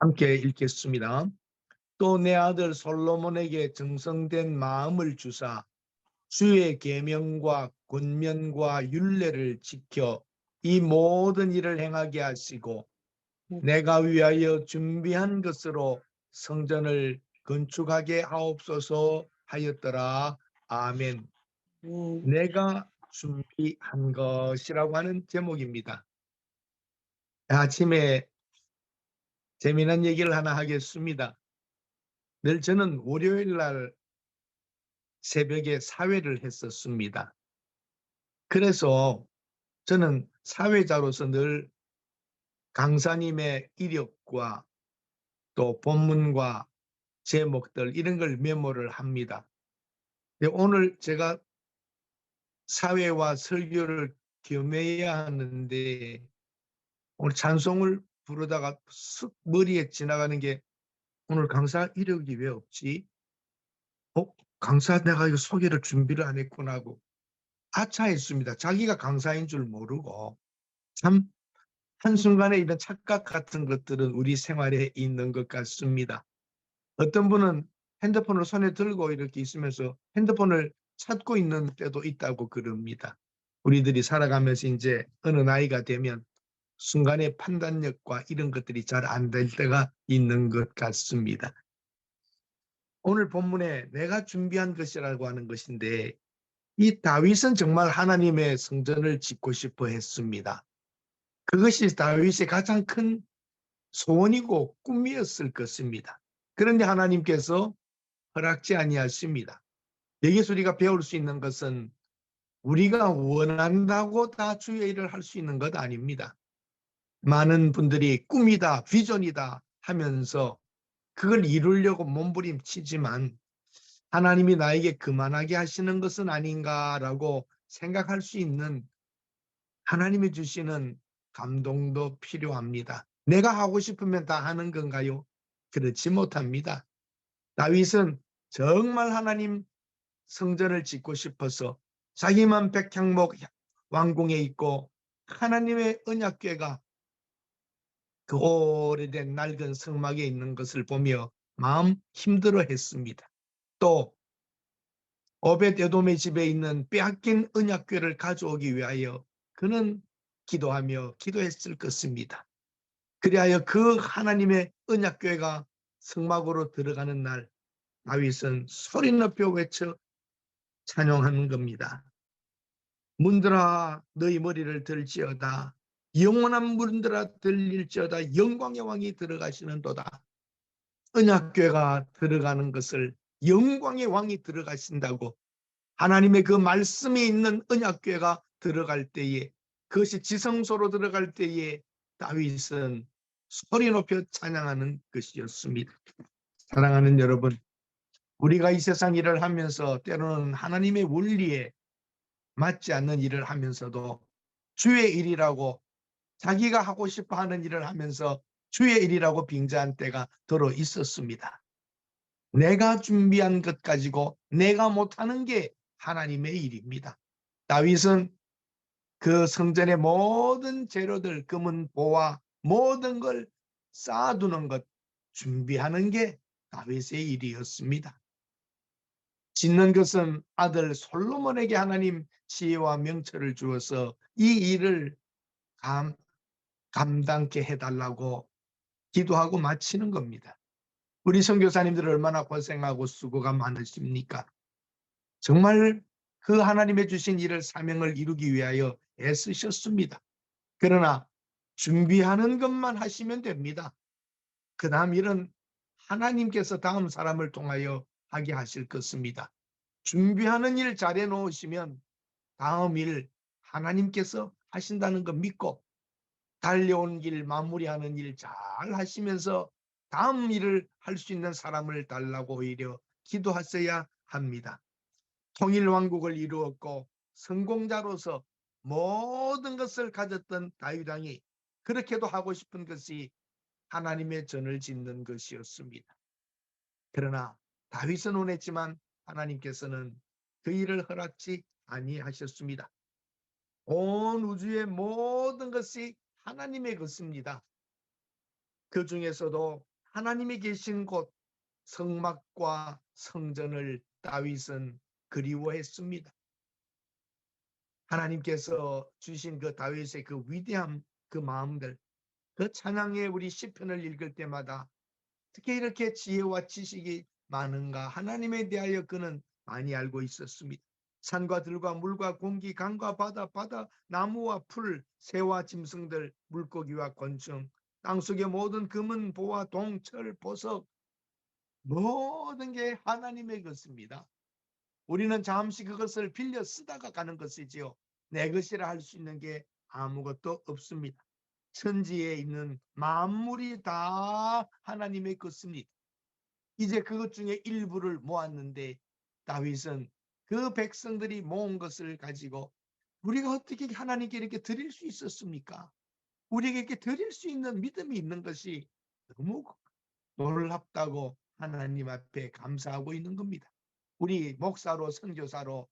함께 읽겠습니다. 또 내 아들 솔로몬에게 정성된 마음을 주사 주의 계명과 권면과 율례를 지켜 이 모든 일을 행하게 하시고 내가 위하여 준비한 것으로 성전을 건축하게 하옵소서 하였더라. 아멘. 내가 준비한 것이라고 하는 제목입니다. 아침에 재미난 얘기를 하나 하겠습니다. 늘 저는 월요일 날 새벽에 사회를 했었습니다. 그래서 저는 사회자로서 늘 강사님의 이력과 또 본문과 제목들 이런 걸 메모를 합니다. 오늘 제가 사회와 설교를 겸해야 하는데 오늘 찬송을 부르다가 쓱 머리에 지나가는 게 오늘 강사 이력이 왜 없지? 강사 내가 이거 소개를 준비를 안 했구나 하고 아차했습니다. 자기가 강사인 줄 모르고 참 한순간에 이런 착각 같은 것들은 우리 생활에 있는 것 같습니다. 어떤 분은 핸드폰을 손에 들고 이렇게 있으면서 핸드폰을 찾고 있는 때도 있다고 그럽니다. 우리들이 살아가면서 이제 어느 나이가 되면 순간의 판단력과 이런 것들이 잘 안 될 때가 있는 것 같습니다. 오늘 본문에 내가 준비한 것이라고 하는 것인데 이 다윗은 정말 하나님의 성전을 짓고 싶어 했습니다. 그것이 다윗의 가장 큰 소원이고 꿈이었을 것입니다. 그런데 하나님께서 허락지 아니하십니다. 여기서 우리가 배울 수 있는 것은 우리가 원한다고 다 주의 일을 할 수 있는 것 아닙니다. 많은 분들이 꿈이다, 비전이다 하면서 그걸 이루려고 몸부림치지만 하나님이 나에게 그만하게 하시는 것은 아닌가라고 생각할 수 있는 하나님이 주시는 감동도 필요합니다. 내가 하고 싶으면 다 하는 건가요? 그렇지 못합니다. 다윗은 정말 하나님 성전을 짓고 싶어서 자기만 백향목 왕궁에 있고 하나님의 언약궤가 그 오래된 낡은 성막에 있는 것을 보며 마음 힘들어 했습니다. 또 오벳에돔의 집에 있는 빼앗긴 언약궤를 가져오기 위하여 그는 기도하며 기도했을 것입니다. 그리하여 그 하나님의 언약궤가 성막으로 들어가는 날 다윗은 소리 높여 외쳐 찬양하는 겁니다. 문들아 너희 머리를 들지어다. 영원한 문들아 들릴지어다. 영광의 왕이 들어가시는도다. 언약궤가 들어가는 것을 영광의 왕이 들어가신다고 하나님의 그 말씀이 있는 언약궤가 들어갈 때에 그것이 지성소로 들어갈 때에 다윗은 소리 높여 찬양하는 것이었습니다. 사랑하는 여러분, 우리가 이 세상 일을 하면서 때로는 하나님의 원리에 맞지 않는 일을 하면서도 주의 일이라고 자기가 하고 싶어 하는 일을 하면서 주의 일이라고 빙자한 때가 더러 있었습니다. 내가 준비한 것 가지고 내가 못하는 게 하나님의 일입니다. 다윗은 그 성전의 모든 재료들, 금은 보화 모든 걸 쌓아두는 것, 준비하는 게 다윗의 일이었습니다. 짓는 것은 아들 솔로몬에게 하나님 지혜와 명철을 주어서 이 일을 감당케 해달라고 기도하고 마치는 겁니다. 우리 선교사님들 얼마나 고생하고 수고가 많으십니까? 정말 그 하나님의 주신 일을 사명을 이루기 위하여 애쓰셨습니다. 그러나 준비하는 것만 하시면 됩니다. 그 다음 일은 하나님께서 다음 사람을 통하여 하게 하실 것입니다. 준비하는 일 잘해 놓으시면 다음 일 하나님께서 하신다는 거 믿고 달려온 길 마무리하는 일 잘 하시면서 다음 일을 할 수 있는 사람을 달라고 오히려 기도하셔야 합니다. 통일왕국을 이루었고 성공자로서 모든 것을 가졌던 다윗 왕이 그렇게도 하고 싶은 것이 하나님의 전을 짓는 것이었습니다. 그러나 다윗은 원했지만 하나님께서는 그 일을 허락지 아니하셨습니다. 온 우주의 모든 것이 하나님의 것입니다. 그 중에서도 하나님이 계신 곳 성막과 성전을 다윗은 그리워했습니다. 하나님께서 주신 그 다윗의 그 위대한 그 마음들, 그 찬양의 우리 시편을 읽을 때마다 어떻게 이렇게 지혜와 지식이 많은가 하나님에 대하여 그는 많이 알고 있었습니다. 산과 들과 물과 공기, 강과 바다, 나무와 풀, 새와 짐승들, 물고기와 곤충, 땅속의 모든 금은, 보화, 동, 철, 보석, 모든 게 하나님의 것입니다. 우리는 잠시 그것을 빌려 쓰다가 가는 것이지요. 내 것이라 할 수 있는 게 아무것도 없습니다. 천지에 있는 만물이 다 하나님의 것입니다. 이제 그것 중에 일부를 모았는데 다윗은 그 백성들이 모은 것을 가지고 우리가 어떻게 하나님께 이렇게 드릴 수 있었습니까? 우리에게 이렇게 드릴 수 있는 믿음이 있는 것이 너무 놀랍다고 하나님 앞에 감사하고 있는 겁니다. 우리 목사로 선교사로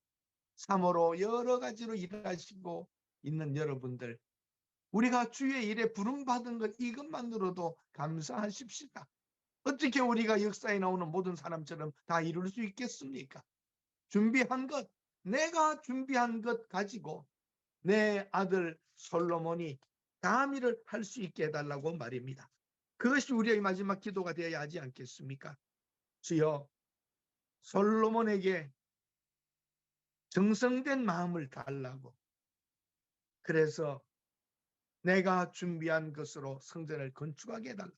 사모로 여러 가지로 일하시고 있는 여러분들, 우리가 주의 일에 부름받은 것 이것만으로도 감사하십시다. 어떻게 우리가 역사에 나오는 모든 사람처럼 다 이룰 수 있겠습니까? 준비한 것, 내가 준비한 것 가지고 내 아들 솔로몬이 다음 일을 할 수 있게 해달라고 말입니다. 그것이 우리의 마지막 기도가 되어야 하지 않겠습니까? 주여, 솔로몬에게 정성된 마음을 달라고. 그래서 내가 준비한 것으로 성전을 건축하게 해달라.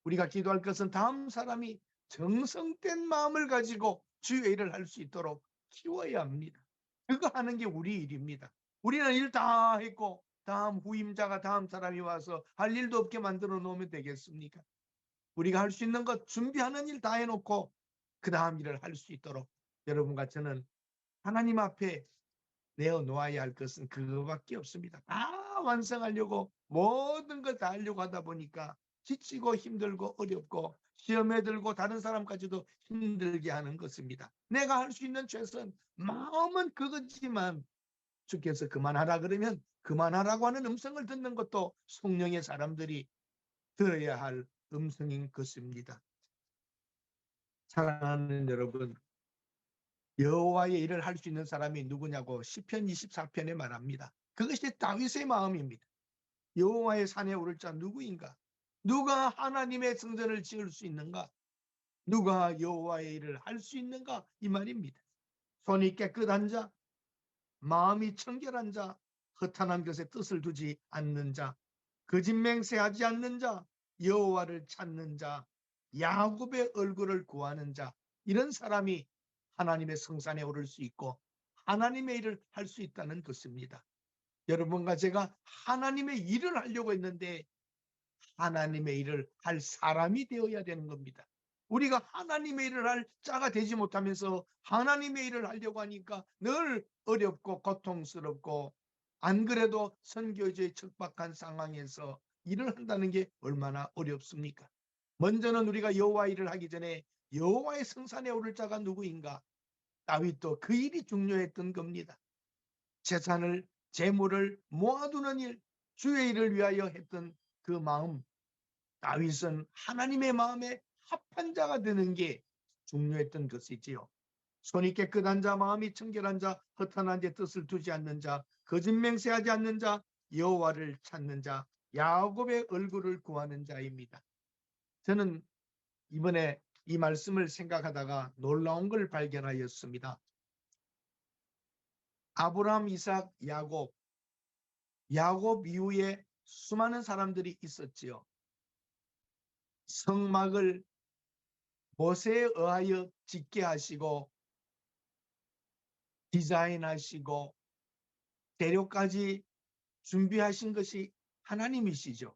우리가 기도할 것은 다음 사람이 정성된 마음을 가지고 주의 일을 할 수 있도록 키워야 합니다. 그거 하는 게 우리 일입니다. 우리는 일 다 했고 다음 후임자가 다음 사람이 와서 할 일도 없게 만들어 놓으면 되겠습니까? 우리가 할 수 있는 것 준비하는 일 다 해놓고 그 다음 일을 할 수 있도록 여러분과 저는 하나님 앞에 내어놓아야 할 것은 그거밖에 없습니다. 다 완성하려고 모든 걸 다 하려고 하다 보니까 지치고 힘들고 어렵고 시험에 들고 다른 사람까지도 힘들게 하는 것입니다. 내가 할 수 있는 최선, 마음은 그거지만 주께서 그만하라 그러면 그만하라고 하는 음성을 듣는 것도 성령의 사람들이 들어야 할 음성인 것입니다. 사랑하는 여러분, 여호와의 일을 할 수 있는 사람이 누구냐고 시편 24편에 말합니다. 그것이 다윗의 마음입니다. 여호와의 산에 오를 자 누구인가? 누가 하나님의 성전을 지을 수 있는가? 누가 여호와의 일을 할 수 있는가? 이 말입니다. 손이 깨끗한 자, 마음이 청결한 자, 허탄한 것에 뜻을 두지 않는 자, 거짓 맹세하지 않는 자, 여호와를 찾는 자, 야곱의 얼굴을 구하는 자, 이런 사람이 하나님의 성산에 오를 수 있고 하나님의 일을 할 수 있다는 것입니다. 여러분과 제가 하나님의 일을 하려고 했는데 하나님의 일을 할 사람이 되어야 되는 겁니다. 우리가 하나님의 일을 할 자가 되지 못하면서 하나님의 일을 하려고 하니까 늘 어렵고 고통스럽고, 안 그래도 선교지의 척박한 상황에서 일을 한다는 게 얼마나 어렵습니까? 먼저는 우리가 여호와 일을 하기 전에 여호와의 성산에 오를 자가 누구인가? 다윗도 그 일이 중요했던 겁니다. 재산을, 재물을 모아두는 일, 주의 일을 위하여 했던 그 마음, 다윗은 하나님의 마음에 합한 자가 되는 게 중요했던 것이지요. 손이 깨끗한 자, 마음이 청결한 자, 허탄한 데 뜻을 두지 않는 자, 거짓 맹세하지 않는 자, 여호와를 찾는 자, 야곱의 얼굴을 구하는 자입니다. 저는 이번에 이 말씀을 생각하다가 놀라운 걸 발견하였습니다. 아브라함, 이삭, 야곱 이후에 수많은 사람들이 있었지요. 성막을 모세에 의하여 짓게 하시고 디자인하시고 재료까지 준비하신 것이 하나님이시죠.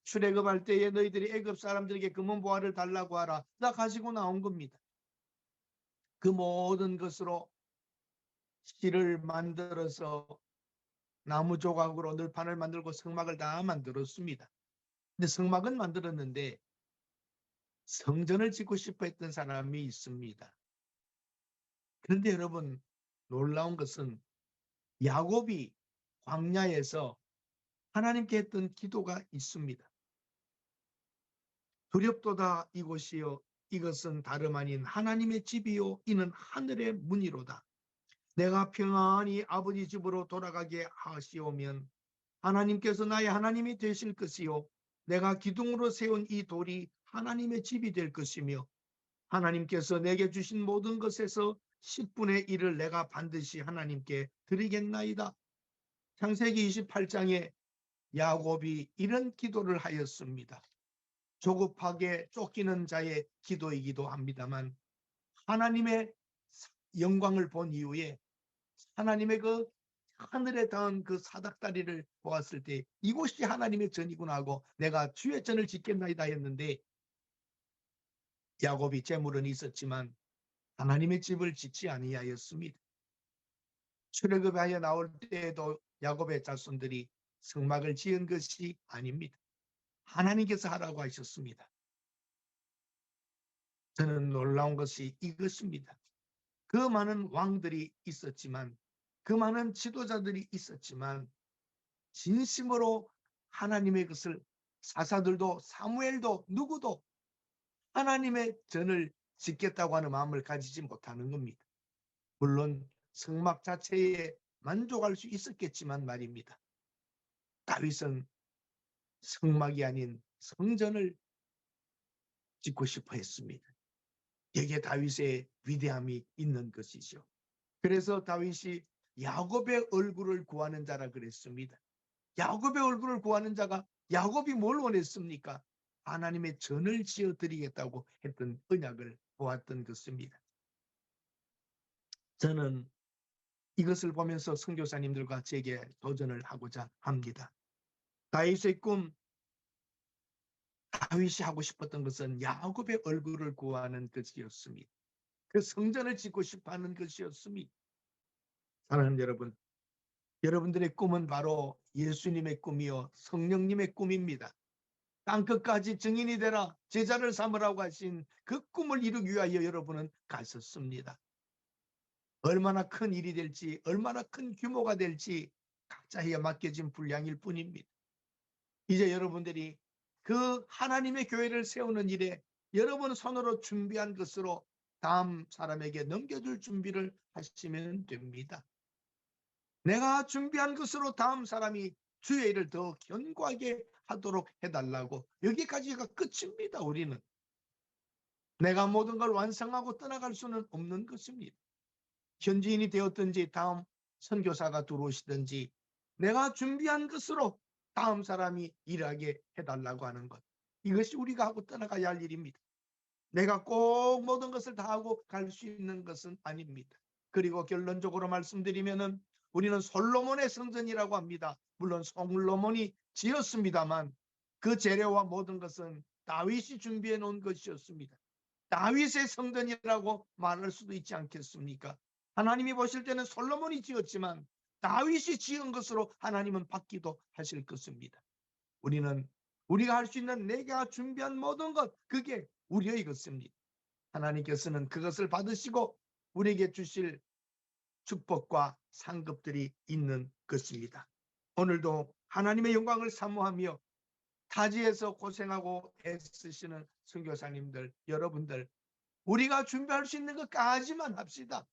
출애굽할 때에 너희들이 애굽 사람들에게 금은 보화를 달라고 하라. 다 가지고 나온 겁니다. 그 모든 것으로 실을 만들어서 나무 조각으로 늘판을 만들고 성막을 다 만들었습니다. 근데 성막은 만들었는데 성전을 짓고 싶어 했던 사람이 있습니다. 그런데 여러분, 놀라운 것은 야곱이 광야에서 하나님께 했던 기도가 있습니다. 두렵도다 이곳이요 이것은 다름 아닌 하나님의 집이요 이는 하늘의 문이로다. 내가 평안히 아버지 집으로 돌아가게 하시오면 하나님께서 나의 하나님이 되실 것이요 내가 기둥으로 세운 이 돌이 하나님의 집이 될 것이며 하나님께서 내게 주신 모든 것에서 10분의 1을 내가 반드시 하나님께 드리겠나이다. 창세기 28장에 야곱이 이런 기도를 하였습니다. 조급하게 쫓기는 자의 기도이기도 합니다만 하나님의 영광을 본 이후에 하나님의 그 하늘에 닿은 그 사닥다리를 보았을 때 이곳이 하나님의 전이구나 하고 내가 주의 전을 짓겠나이다 했는데 야곱이 재물은 있었지만 하나님의 집을 짓지 아니하였습니다. 출애굽하여 나올 때에도 야곱의 자손들이 성막을 지은 것이 아닙니다. 하나님께서 하라고 하셨습니다. 저는 놀라운 것이 이것입니다. 그 많은 왕들이 있었지만 그 많은 지도자들이 있었지만 진심으로 하나님의 것을 사사들도 사무엘도 누구도 하나님의 전을 짓겠다고 하는 마음을 가지지 못하는 겁니다. 물론 성막 자체에 만족할 수 있었겠지만 말입니다. 다윗은 성막이 아닌 성전을 짓고 싶어 했습니다. 여기에 다윗의 위대함이 있는 것이죠. 그래서 다윗이 야곱의 얼굴을 구하는 자라 그랬습니다. 야곱의 얼굴을 구하는 자가 야곱이 뭘 원했습니까? 하나님의 전을 지어 드리겠다고 했던 언약을 보았던 것입니다. 저는 이것을 보면서 선교사님들과 제게 도전을 하고자 합니다. 다윗의 꿈, 다윗이 하고 싶었던 것은 야곱의 얼굴을 구하는 것이었습니다. 그 성전을 짓고 싶어하는 것이었습니다. 사랑하는 여러분, 여러분들의 꿈은 바로 예수님의 꿈이요 성령님의 꿈입니다. 땅끝까지 증인이 되라 제자를 삼으라고 하신 그 꿈을 이루기 위하여 여러분은 가셨습니다. 얼마나 큰 일이 될지 얼마나 큰 규모가 될지 각자에게 맡겨진 분량일 뿐입니다. 이제 여러분들이 그 하나님의 교회를 세우는 일에 여러분 손으로 준비한 것으로 다음 사람에게 넘겨줄 준비를 하시면 됩니다. 내가 준비한 것으로 다음 사람이 주의 일을 더 견고하게 하도록 해달라고. 여기까지가 끝입니다. 우리는 내가 모든 걸 완성하고 떠나갈 수는 없는 것입니다. 현지인이 되었든지 다음 선교사가 들어오시든지 내가 준비한 것으로 다음 사람이 일하게 해달라고 하는 것, 이것이 우리가 하고 떠나가야 할 일입니다. 내가 꼭 모든 것을 다 하고 갈 수 있는 것은 아닙니다. 그리고 결론적으로 말씀드리면은 우리는 솔로몬의 성전이라고 합니다. 물론 솔로몬이 지었습니다만 그 재료와 모든 것은 다윗이 준비해 놓은 것이었습니다. 다윗의 성전이라고 말할 수도 있지 않겠습니까? 하나님이 보실 때는 솔로몬이 지었지만 다윗이 지은 것으로 하나님은 받기도 하실 것입니다. 우리는 우리가 할 수 있는 내가 준비한 모든 것, 그게 우리의 것입니다. 하나님께서는 그것을 받으시고 우리에게 주실 축복과 상급들이 있는 것입니다. 오늘도 하나님의 영광을 사모하며 타지에서 고생하고 애쓰시는 선교사님들, 여러분들, 우리가 준비할 수 있는 것까지만 합시다.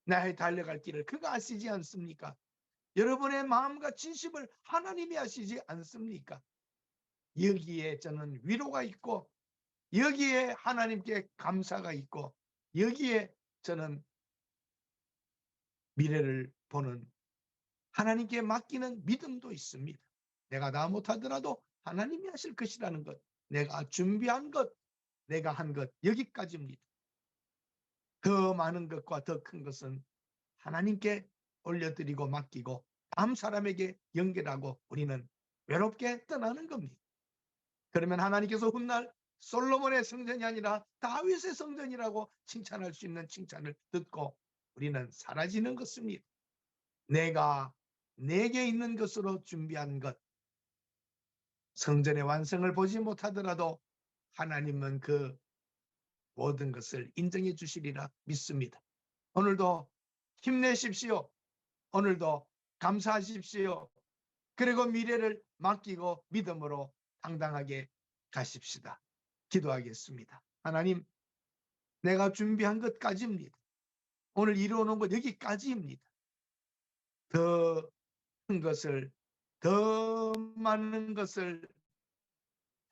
나의 달려갈 길을 그가 아시지 않습니까? 여러분의 마음과 진심을 하나님이 아시지 않습니까? 여기에 저는 위로가 있고 여기에 하나님께 감사가 있고 여기에 저는 미래를 보는 하나님께 맡기는 믿음도 있습니다. 내가 다 못하더라도 하나님이 하실 것이라는 것, 내가 준비한 것, 내가 한 것, 여기까지입니다. 더 많은 것과 더 큰 것은 하나님께 올려드리고 맡기고 다음 사람에게 연결하고 우리는 외롭게 떠나는 겁니다. 그러면 하나님께서 훗날 솔로몬의 성전이 아니라 다윗의 성전이라고 칭찬할 수 있는 칭찬을 듣고 우리는 사라지는 것입니다. 내가 내게 있는 것으로 준비한 것, 성전의 완성을 보지 못하더라도 하나님은 그 모든 것을 인정해 주시리라 믿습니다. 오늘도 힘내십시오. 오늘도 감사하십시오. 그리고 미래를 맡기고 믿음으로 당당하게 가십시다. 기도하겠습니다. 하나님, 내가 준비한 것까지입니다. 오늘 이루어놓은 것 여기까지입니다. 더 큰 것을, 더 많은 것을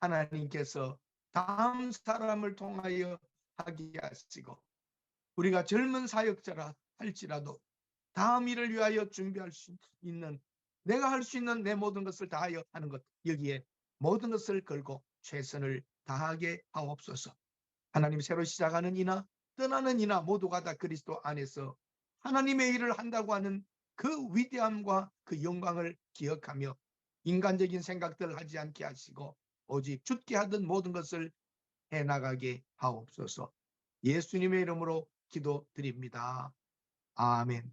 하나님께서 다음 사람을 통하여 하게 하시고, 우리가 젊은 사역자라 할지라도 다음 일을 위하여 준비할 수 있는, 내가 할 수 있는 내 모든 것을 다하여 하는 것, 여기에 모든 것을 걸고 최선을 다하게 하옵소서. 하나님, 새로 시작하는 이나 떠나는 이나 모두가 다 그리스도 안에서 하나님의 일을 한다고 하는 그 위대함과 그 영광을 기억하며 인간적인 생각들을 하지 않게 하시고 오직 주께 하던 모든 것을 해나가게 하옵소서. 예수님의 이름으로 기도드립니다. 아멘.